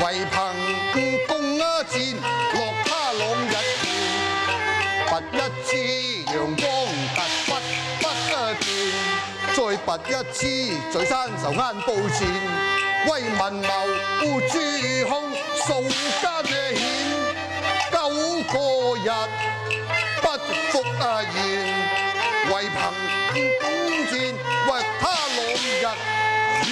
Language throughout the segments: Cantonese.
為憑弓箭落他朗日前，拔一支陽光突不見，再拔一支在山仇啱報戰，為民謀諸空數間險，9個日不復言，為憑弓箭為他朗日前。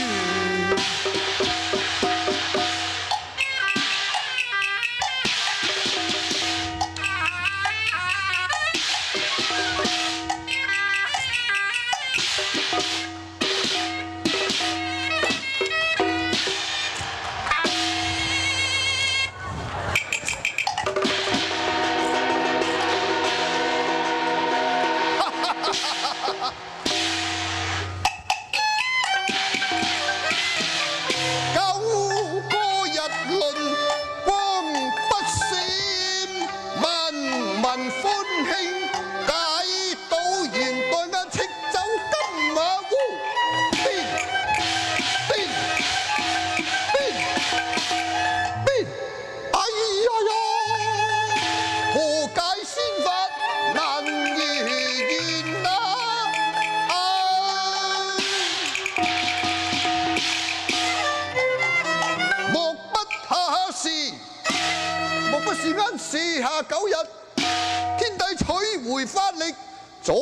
4下9日，天帝取回法力，在目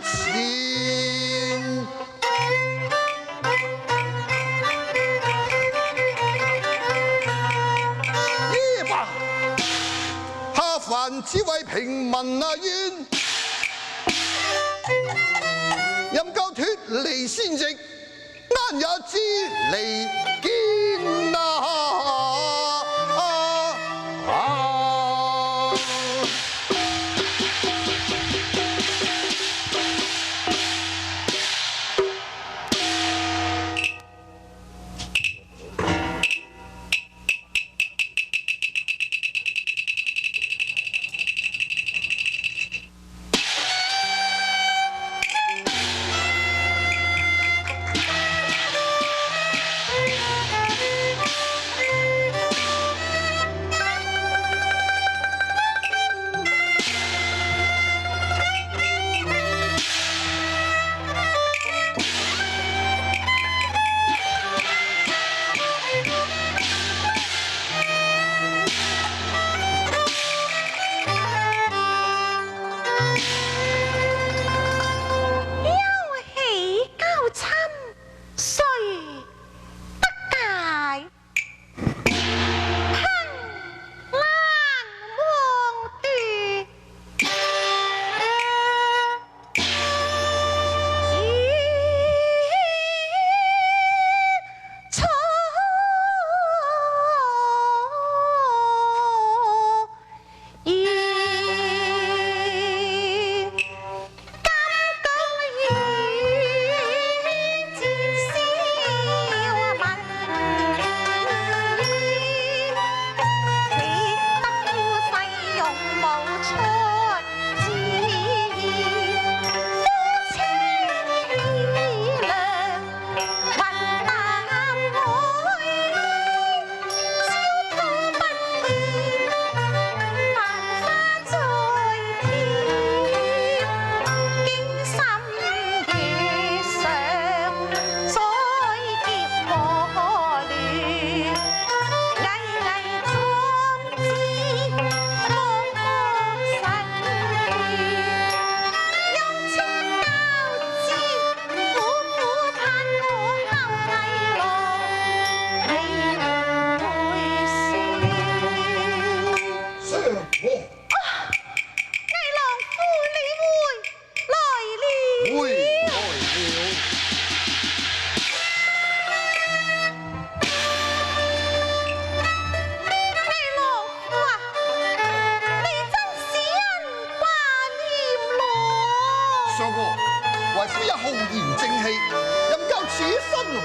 前。耶吧！下凡只為平民冤，任夠脱離先籍，啱也知離堅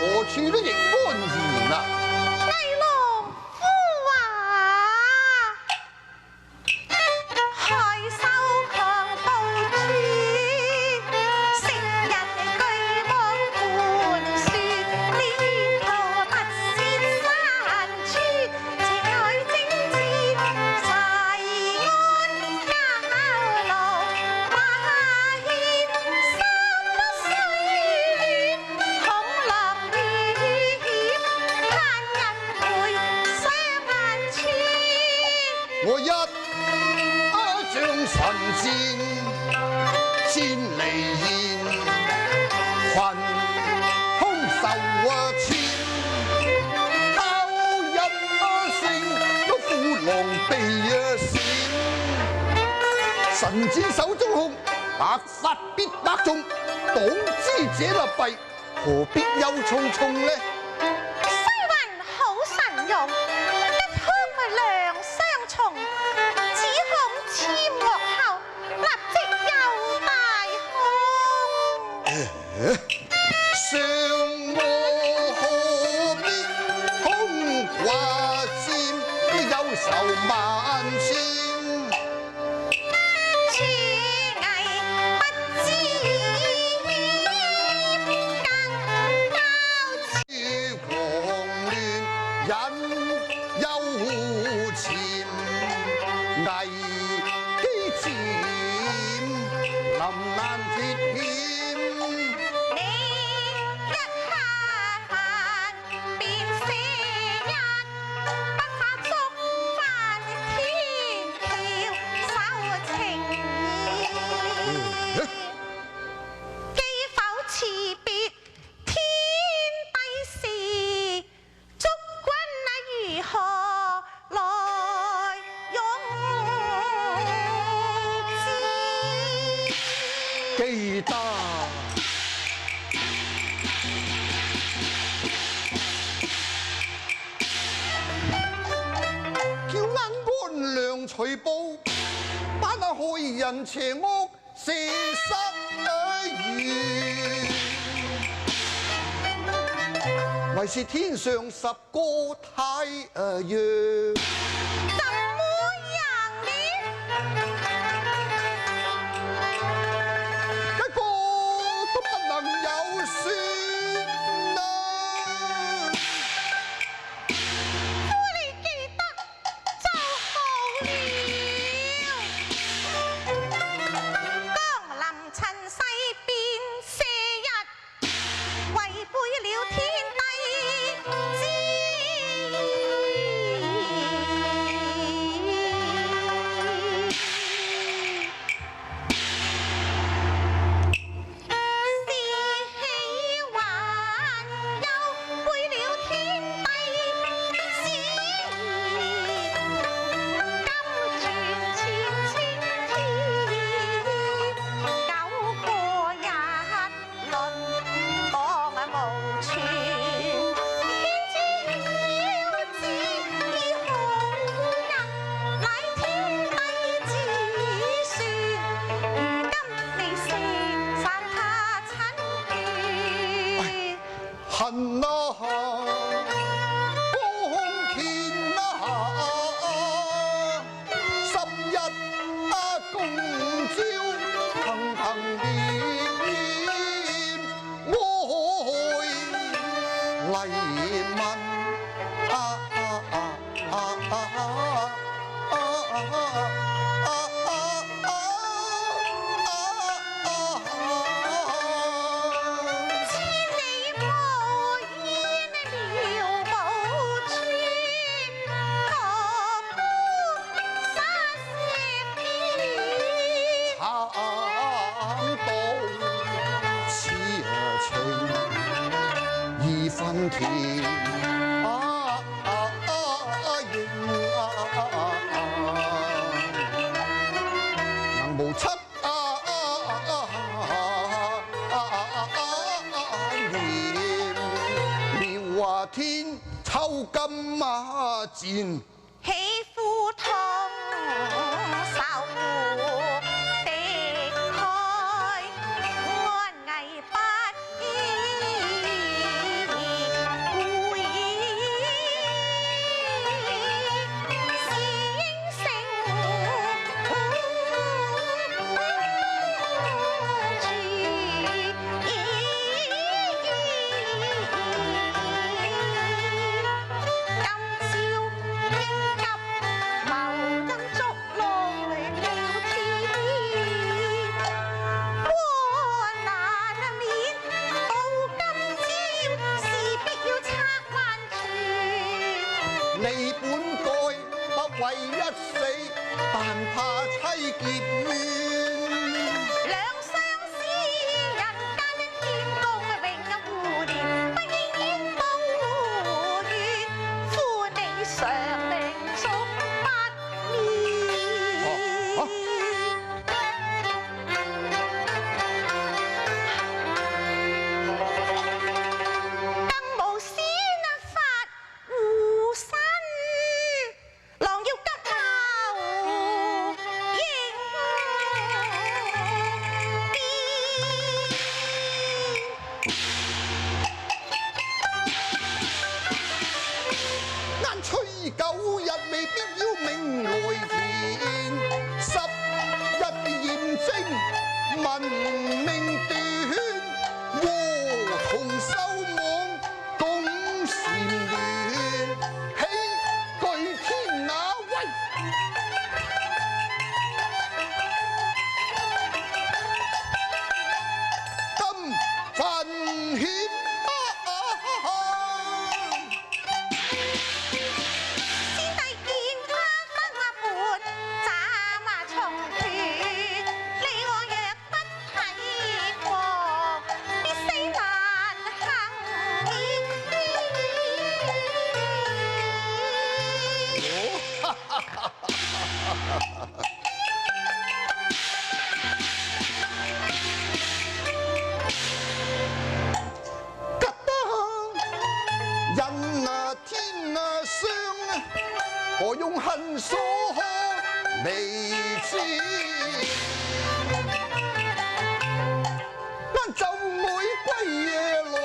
何處都亦安然啊！魏郎夫啊，害羞強暴處，成人據望盤旋，呢途不是山戰戰離言，群空受千，後人聲都虎狼被閃。神箭手中控，百發必百中，黨之者立弊，何必憂匆匆呢？西雲好神勇，一腔咪兩相從，只恐簽落後，立即有大凶。上我何必空掛尖，憂愁萬千。此藝不知更交於狂亂引憂纏，危機漸臨難脫險。你一下飯便寫一，不怕觸犯天條守情義。既否辭別天地事，祝君那如何來擁之？記得叫恩官良隨報，把那害人邪惡射失於，為是天上十個太陽。怎麼樣呢？一個都不能有算啊！夫你記得就好了。江臨塵世變射日，違背了天地之是喜還憂，背了天地之今轉前青天，九個日輪當無存，天之曉之以紅人，乃天帝之算，如今未成殺他親眷。恨啊光天啊，十日共朝騰騰烈焰，愛黎民啊千里無煙了無村，何辜沙石片？慘到痴情意紛甜能無七年妙話天抽金馬戰。喜呼通受敵開，安危不意故意是應承今朝應急謀因捉弄了天，過難免到今朝，事必要拆還全。你本該不為為一死，但怕妻結怨。兩相思，人間天公永護念，不應煙報怨，負你常命終不滅。更無先發護身，郎要急後應難吹9日未必要命來田，11驗證文明斷，和同收網共禪亂，喜具天那威。今份險先帝見他分半，斬重斷。你我若不體服，必死難行吉得人啊天啊傷啊，何用恨所未知？但就每歸夜來，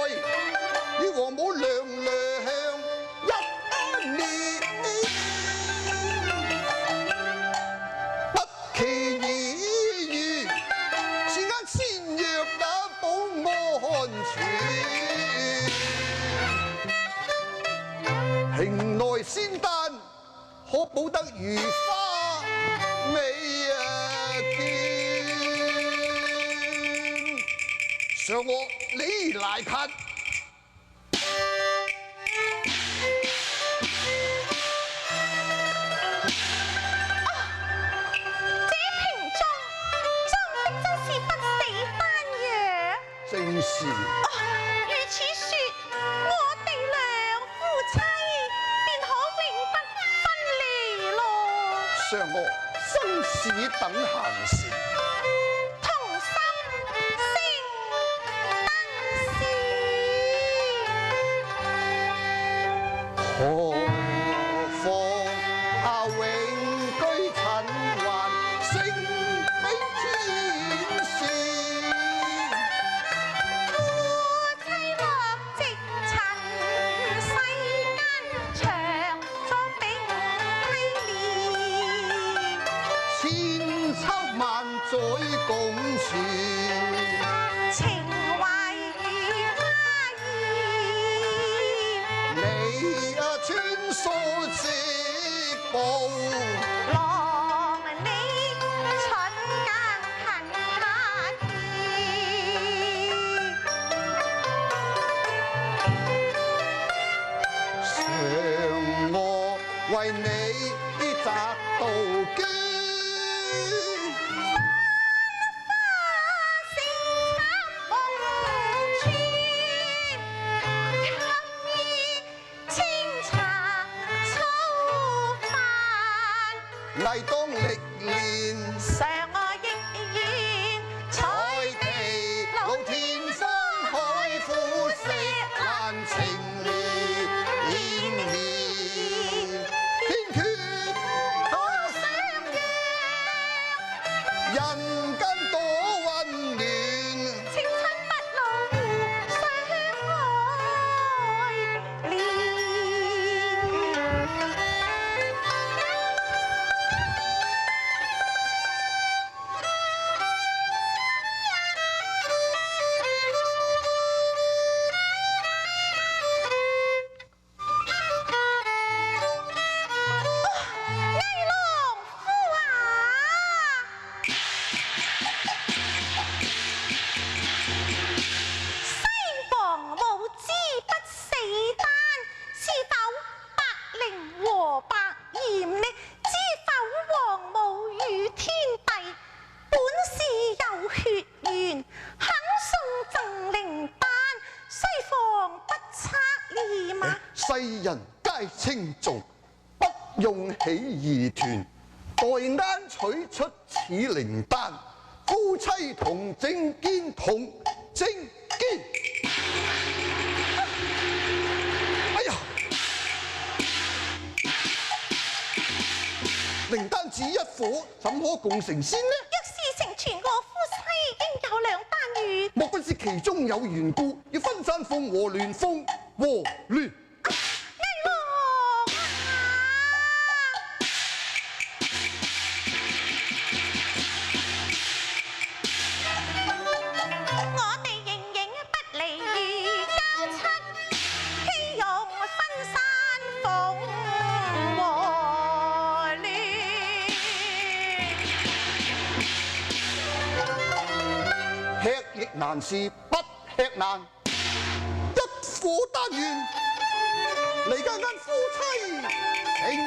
與和母娘娘一年，不期已遇，是間仙藥那保安全。瓶內仙丹可保得如花美見，嫦娥你來近。這瓶中的真是不死丹藥。正是。如此說，我哋兩夫妻便可永不分離咯。嫦娥生死等閒事，同心升燈何況永居塵寰，成非天使。夫妻樂直塵世間長，作並連。千秋萬載共存，情懷如花兒，你穿梭織布，郎你蠢硬勤下嫦娥為你摘杜鵑。例當歷練，嫦娥亦然，彩地老天荒海枯石爛情連綿，天決可相約，人間多溫暖。青春不老，相愛連。和百厭呢？只世人皆稱頌，不用起義團，待啱取出此靈丹，夫妻同正肩同正肩。哎呀！靈丹只一顆，怎可共成仙呢？若是成全，我夫妻應有兩丹月。莫不是其中有緣故，要分散鳳和聯，鳳和聯。危郎我哋形影不離於交出，希用分散鳳和聯。吃亦難是不吃難，一顆丹元，離間間夫妻成緣。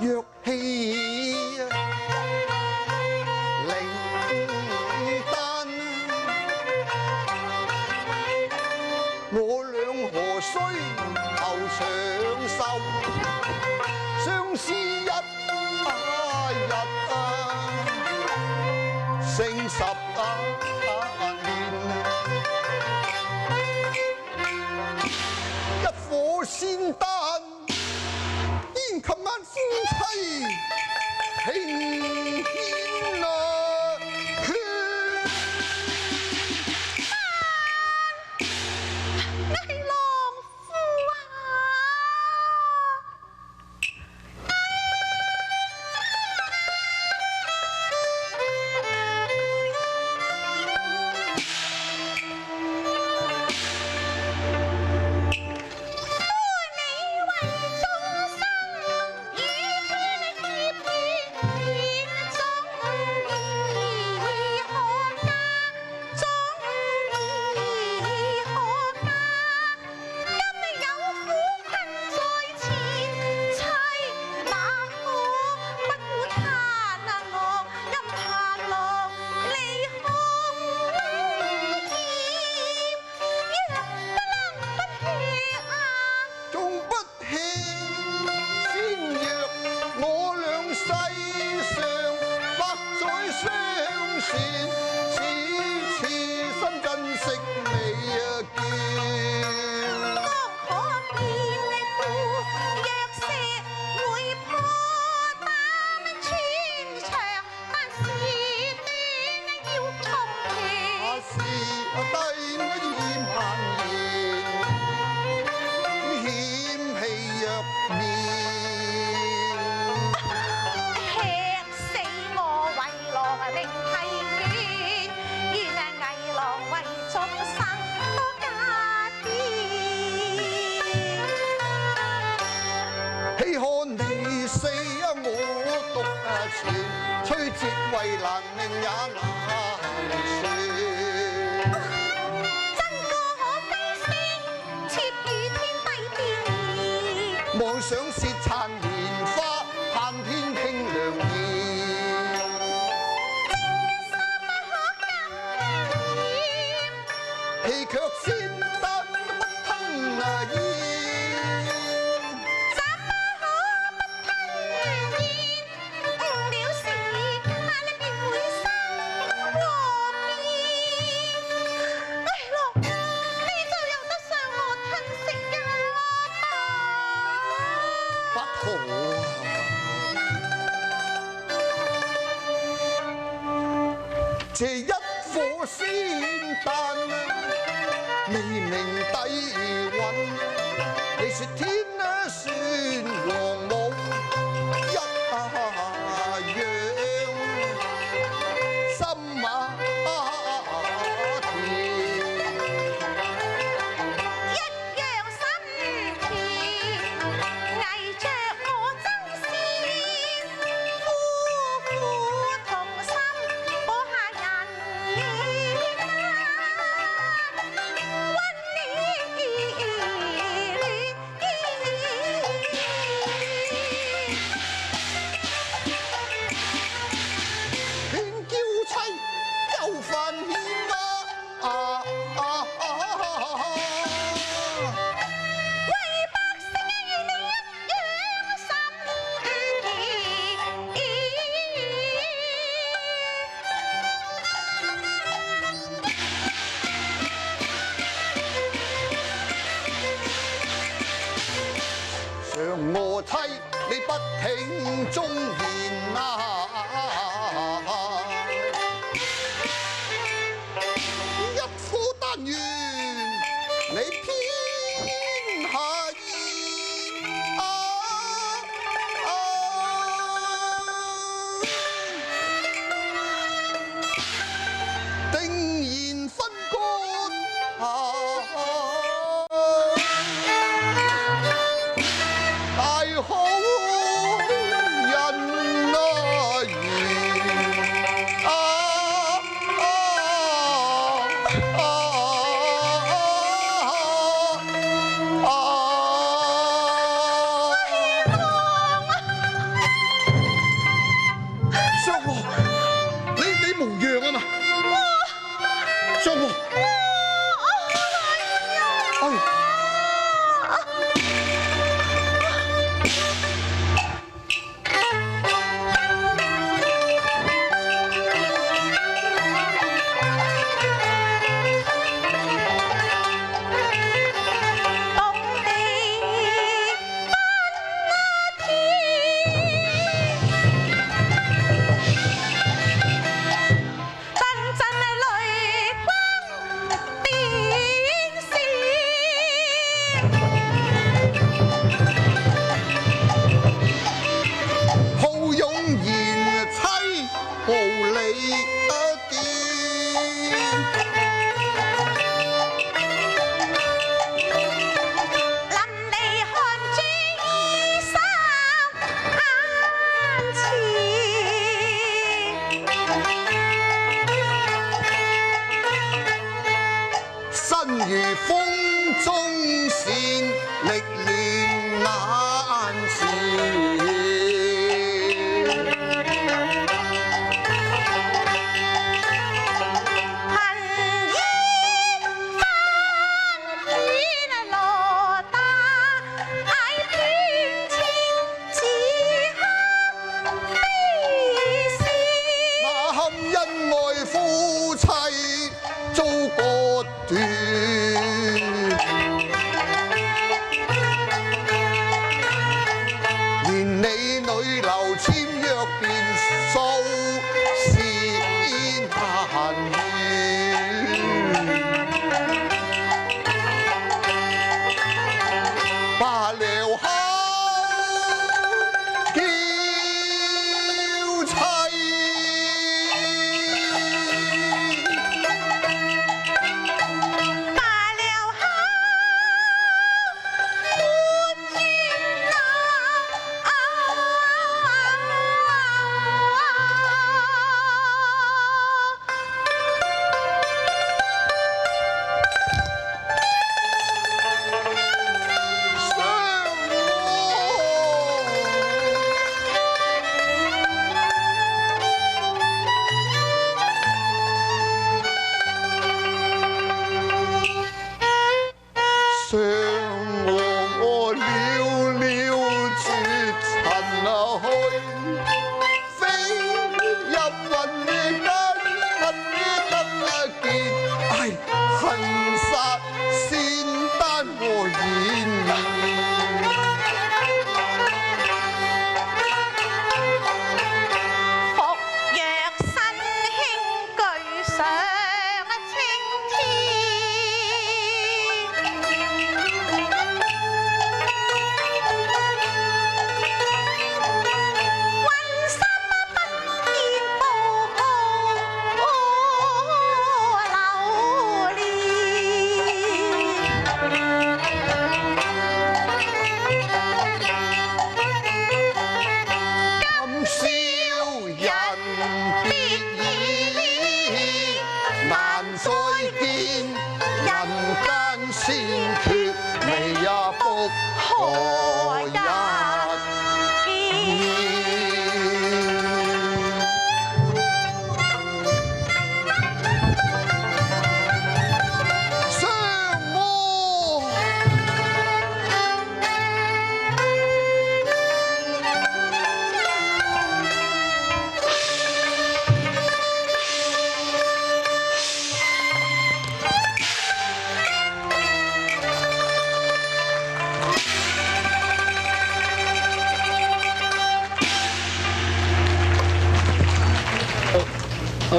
若氣靈丹，我倆何須求長壽？相思一日勝10年，一顆仙丹。琴晚夫妻平牽啊拳，危郎夫啊！吹折為難，命也難説。真個可飛升，妾與天低變。妄想舌殘蓮花，盼天傾良言。這一顆仙丹未明底蘊，你說天算王母一樣，心馬甜，一樣心甜，偽着我真善，夫婦同心保下人緣啊，溫戀。勸嬌妻有份險啊！為百姓你一樣心甜。常我妻你不聽忠言啊！一夫但願你偏下意啊！定然分割啊！大好人啊，緣啊相和，你無恙啊嘛？相和，哎。無理見，臨離看珠衣衫眼前，身如風中線，歷練難辭。遭割斷，連你女流簽約便數先難圓，罷了後嬌妻。先決未也不可一見。相摸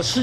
是。